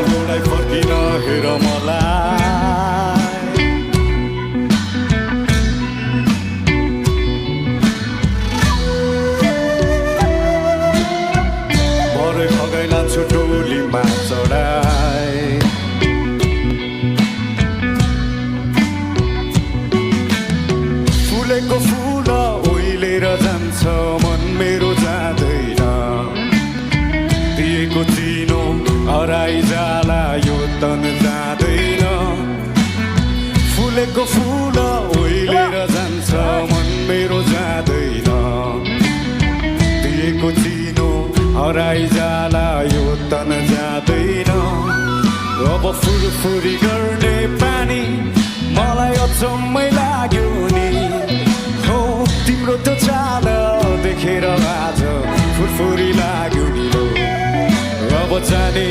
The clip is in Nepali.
छोडाई फर्किन हेर मलाई भरे खगाई लान्छु टोलीमा चढाई फुलेको फुल ओइलेर जान्छ मन मेरो जाँदैन दिएको चिनो हराइ जाला यो तन जाँदैन फुलेको फुल ओइलेर जान्छ मन मेरो जाँदैन दिएको चिनो हराइ जाला यो तन जाँदैन अब फुरफुरी गर्ने पानी मलाई अचम्मै लाग्यो नि हो तिम्रो त्यो चाल देखेर आज फुरफुरी लाग्यो नि अब जाने